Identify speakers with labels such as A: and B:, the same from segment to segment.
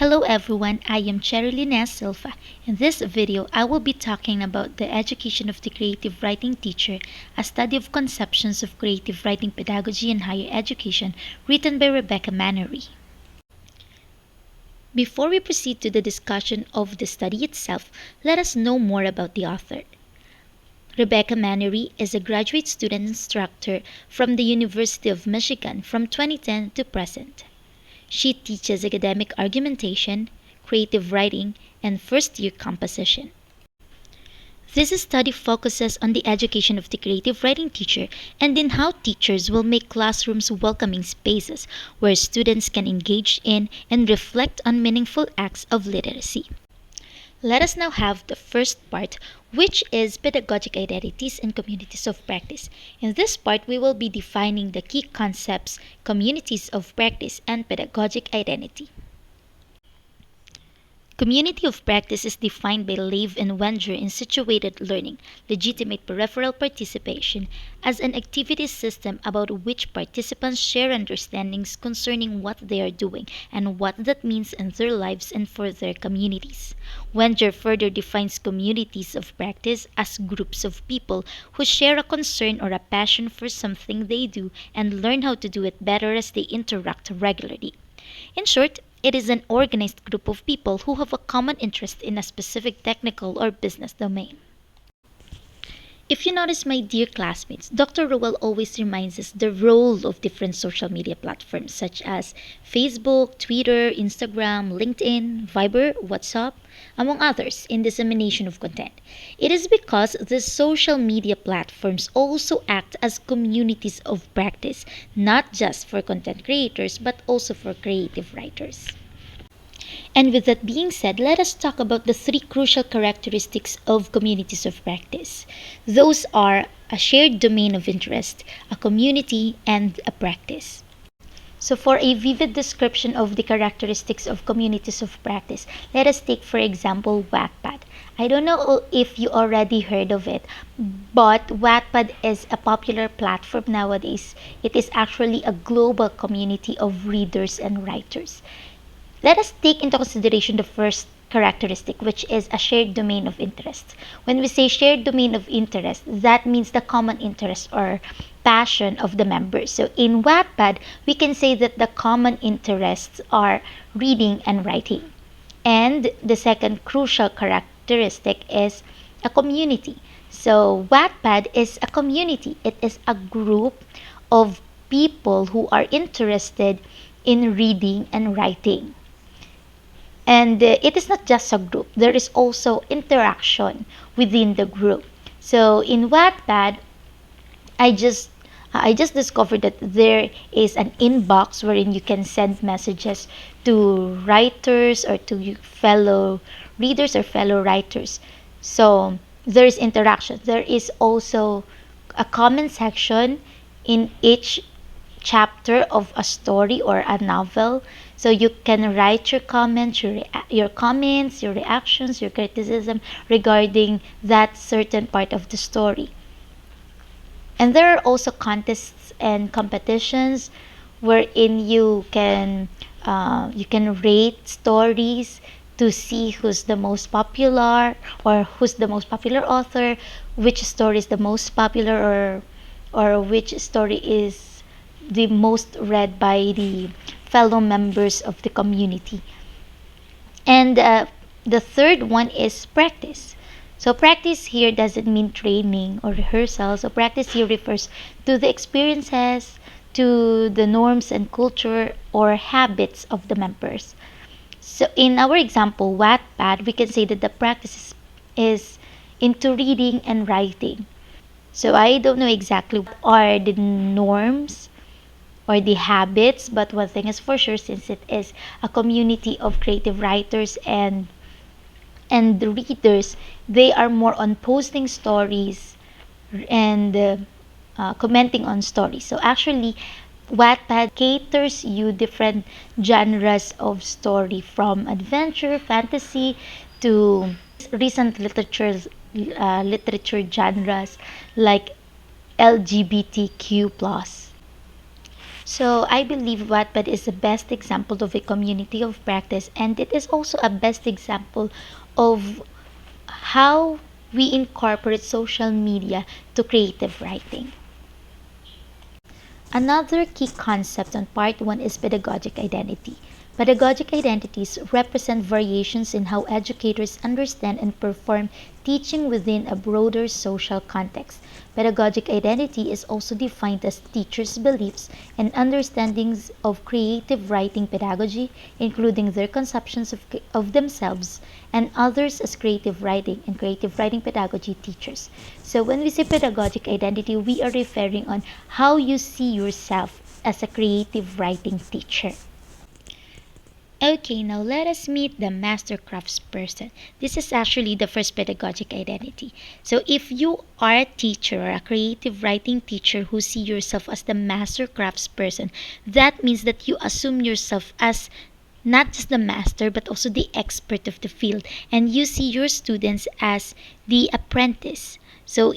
A: Hello everyone, I am Cherilyn Silva. In this video, I will be talking about the education of the creative writing teacher, a study of conceptions of creative writing pedagogy and higher education, written by Rebecca Mannery. Before we proceed to the discussion of the study itself, let us know more about the author. Rebecca Mannery is a graduate student instructor from the University of Michigan from 2010 to present. She teaches academic argumentation, creative writing, and first-year composition. This study focuses on the education of the creative writing teacher and in how teachers will make classrooms welcoming spaces where students can engage in and reflect on meaningful acts of literacy. Let us now have the first part, which is Pedagogic Identities and Communities of Practice. In this part, we will be defining the key concepts, communities of practice, and pedagogic identity. Community of practice is defined by Lev and Wenger in situated learning, legitimate peripheral participation, as an activity system about which participants share understandings concerning what they are doing and what that means in their lives and for their communities. Wenger further defines communities of practice as groups of people who share a concern or a passion for something they do and learn how to do it better as they interact regularly. In short, it is an organized group of people who have a common interest in a specific technical or business domain. If you notice, my dear classmates, Dr. Rowell always reminds us the role of different social media platforms such as Facebook, Twitter, Instagram, LinkedIn, Viber, WhatsApp, among others, in dissemination of content. It is because the social media platforms also act as communities of practice, not just for content creators, but also for creative writers. And with that being said, let us talk about the three crucial characteristics of communities of practice. Those are a shared domain of interest, a community, and a practice. So for a vivid description of the characteristics of communities of practice, let us take for example Wattpad. I don't know if you already heard of it, but Wattpad is a popular platform nowadays. It is actually a global community of readers and writers. Let us take into consideration the first characteristic, which is a shared domain of interest. When we say shared domain of interest, that means the common interest or passion of the members. So in Wattpad, we can say that the common interests are reading and writing. And the second crucial characteristic is a community. So Wattpad is a community. It is a group of people who are interested in reading and writing. And it is not just a group. There is also interaction within the group. So in Wattpad, I just discovered that there is an inbox wherein you can send messages to writers or to fellow readers or fellow writers. So there is interaction. There is also a comment section in each chapter of a story or a novel. So you can write your comments, your reactions, your criticism regarding that certain part of the story. And there are also contests and competitions wherein you can rate stories to see who's the most popular or who's the most popular author, which story is the most popular or which story is the most read by the fellow members of the community. And the third one is practice. So practice here doesn't mean training or rehearsal. So practice here refers to the experiences, to the norms and culture or habits of the members. So in our example, Wattpad, we can say that the practice is into reading and writing. So I don't know exactly what are the norms or the habits, but one thing is for sure, since it is a community of creative writers and the readers, they are more on posting stories and commenting on stories. So actually, Wattpad caters you different genres of story, from adventure, fantasy, to recent literature genres like LGBTQ+. So I believe Wattpad is the best example of a community of practice, and it is also a best example of how we incorporate social media to creative writing. Another key concept on part 1 is pedagogic identity. Pedagogic identities represent variations in how educators understand and perform teaching within a broader social context. Pedagogic identity is also defined as teachers' beliefs and understandings of creative writing pedagogy, including their conceptions of themselves and others as creative writing and creative writing pedagogy teachers. So when we say pedagogic identity, we are referring on how you see yourself as a creative writing teacher. Okay, now let us meet the master craftsperson. This is actually the first pedagogic identity. So if you are a teacher or a creative writing teacher who see yourself as the master craftsperson, that means that you assume yourself as not just the master but also the expert of the field, and you see your students as the apprentice. So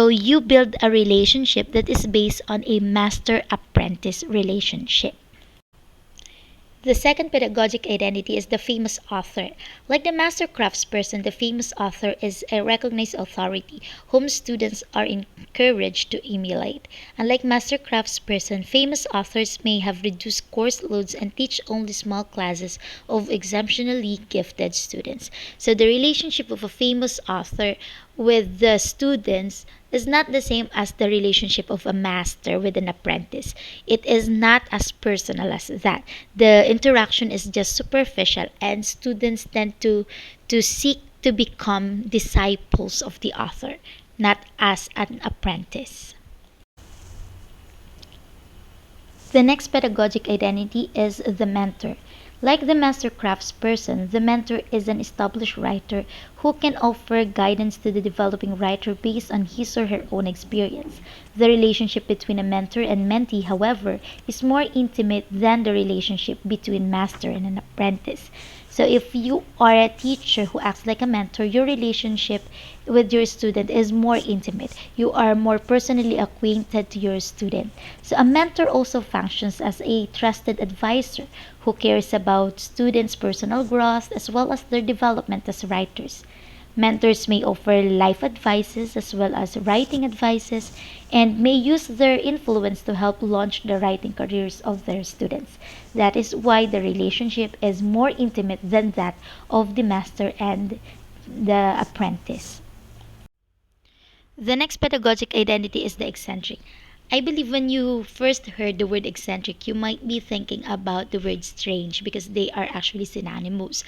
A: you build a relationship that is based on a master apprentice relationship. The second pedagogic identity is the famous author. Like the master craftsperson, the famous author is a recognized authority whom students are encouraged to emulate. Unlike master craftsperson, famous authors may have reduced course loads and teach only small classes of exceptionally gifted students. So the relationship of a famous author with the students is not the same as the relationship of a master with an apprentice. It is not as personal as that. The interaction is just superficial, and students tend to seek to become disciples of the author, not as an apprentice. The next pedagogic identity is the mentor. Like the master craftsperson, the mentor is an established writer who can offer guidance to the developing writer based on his or her own experience. The relationship between a mentor and mentee, however, is more intimate than the relationship between master and an apprentice. So if you are a teacher who acts like a mentor, your relationship with your student is more intimate. You are more personally acquainted to your student. So a mentor also functions as a trusted advisor who cares about students' personal growth as well as their development as writers. Mentors may offer life advices as well as writing advices and may use their influence to help launch the writing careers of their students. That is why the relationship is more intimate than that of the master and the apprentice. The next pedagogic identity is the eccentric. I believe when you first heard the word eccentric, you might be thinking about the word strange because they are actually synonymous.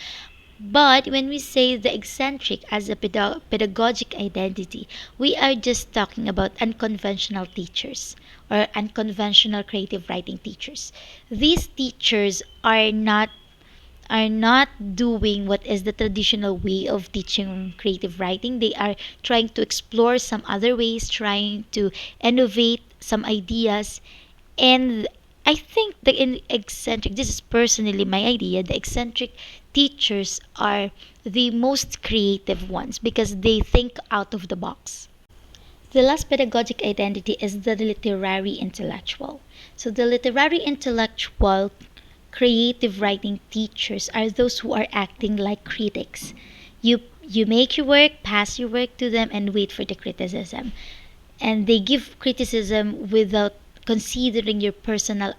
A: But when we say the eccentric as a pedagogic identity, we are just talking about unconventional teachers or unconventional creative writing teachers. These teachers are not doing what is the traditional way of teaching creative writing. They are trying to explore some other ways, trying to innovate some ideas. And I think eccentric, this is personally my idea, the eccentric teachers are the most creative ones because they think out of the box. The last pedagogic identity is the literary intellectual. So the literary intellectual creative writing teachers are those who are acting like critics. You make your work, pass your work to them and wait for the criticism. And they give criticism without considering personal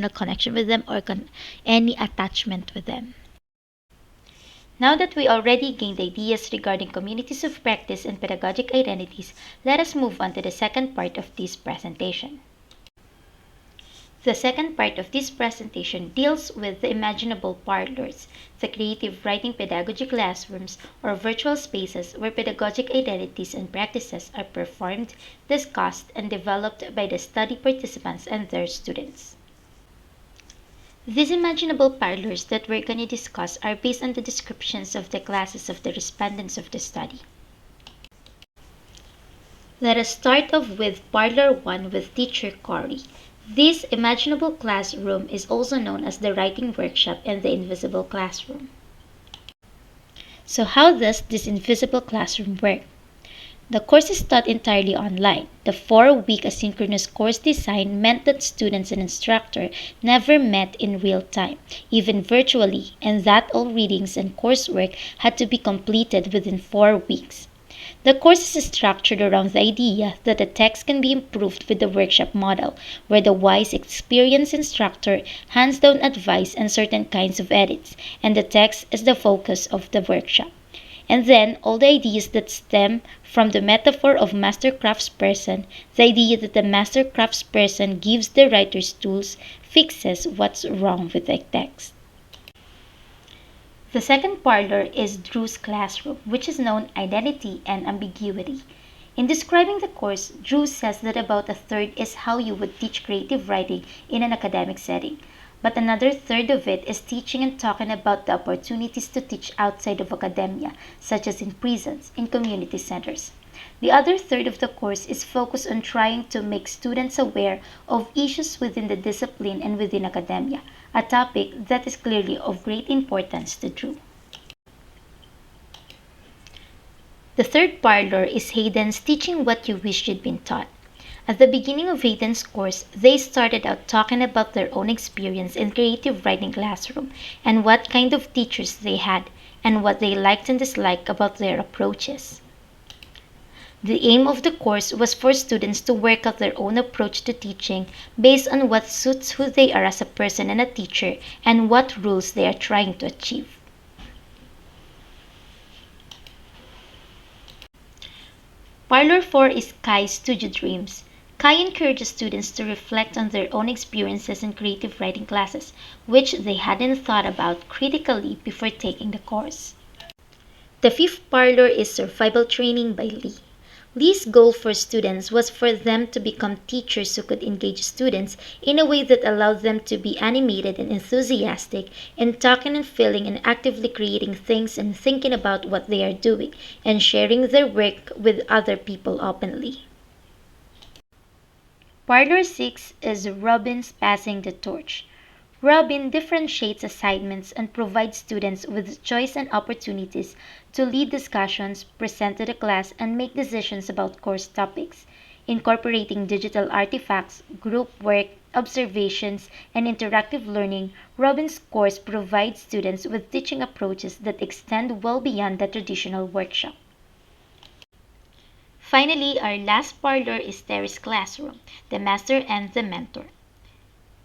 A: connection with them or any attachment with them. Now that we already gained ideas regarding communities of practice and pedagogic identities, let us move on to the second part of this presentation. The second part of this presentation deals with the imaginable parlors, the creative writing pedagogy classrooms, or virtual spaces where pedagogic identities and practices are performed, discussed, and developed by the study participants and their students. These imaginable parlors that we're going to discuss are based on the descriptions of the classes of the respondents of the study. Let us start off with Parlor 1 with Teacher Cory. This imaginable classroom is also known as the writing workshop and the invisible classroom. So how does this invisible classroom work? The course is taught entirely online. The 4-week asynchronous course design meant that students and instructor never met in real time, even virtually, and that all readings and coursework had to be completed within 4 weeks. The course is structured around the idea that the text can be improved with the workshop model, where the wise, experienced instructor hands down advice and certain kinds of edits, and the text is the focus of the workshop. And then all the ideas that stem from the metaphor of master craftsperson, the idea that the master craftsperson gives the writer's tools, fixes what's wrong with the text. The second parlor is Drew's classroom, which is known Identity and Ambiguity. In describing the course, Drew says that about a third is how you would teach creative writing in an academic setting, but another third of it is teaching and talking about the opportunities to teach outside of academia, such as in prisons, in community centers. The other third of the course is focused on trying to make students aware of issues within the discipline and within academia, a topic that is clearly of great importance to Drew. The third parlor is Hayden's Teaching What You Wish You'd Been Taught. At the beginning of Hayden's course, they started out talking about their own experience in creative writing classroom and what kind of teachers they had and what they liked and disliked about their approaches. The aim of the course was for students to work out their own approach to teaching based on what suits who they are as a person and a teacher and what rules they are trying to achieve. Parlor 4 is Kai's Studio Dreams. Kai encourages students to reflect on their own experiences in creative writing classes, which they hadn't thought about critically before taking the course. The fifth parlor is Survival Training by Lee. Lee's goal for students was for them to become teachers who could engage students in a way that allowed them to be animated and enthusiastic in talking and feeling and actively creating things and thinking about what they are doing and sharing their work with other people openly. Parlor 6 is Robin's Passing the Torch. Robin differentiates assignments and provides students with choice and opportunities to lead discussions, present to the class, and make decisions about course topics, incorporating digital artifacts, group work, observations, and interactive learning. Robin's course provides students with teaching approaches that extend well beyond the traditional workshop. Finally, our last parlor is Terry's classroom, the master and the mentor.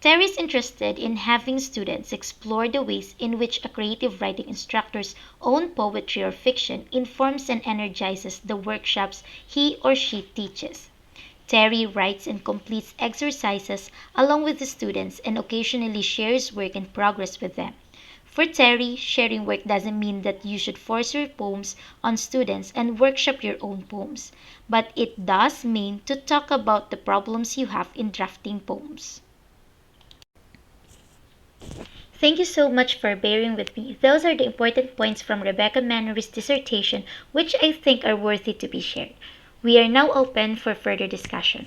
A: Terry is interested in having students explore the ways in which a creative writing instructor's own poetry or fiction informs and energizes the workshops he or she teaches. Terry writes and completes exercises along with the students and occasionally shares work in progress with them. For Terry, sharing work doesn't mean that you should force your poems on students and workshop your own poems, but it does mean to talk about the problems you have in drafting poems. Thank you so much for bearing with me. Those are the important points from Rebecca Mannery's dissertation, which I think are worthy to be shared. We are now open for further discussion.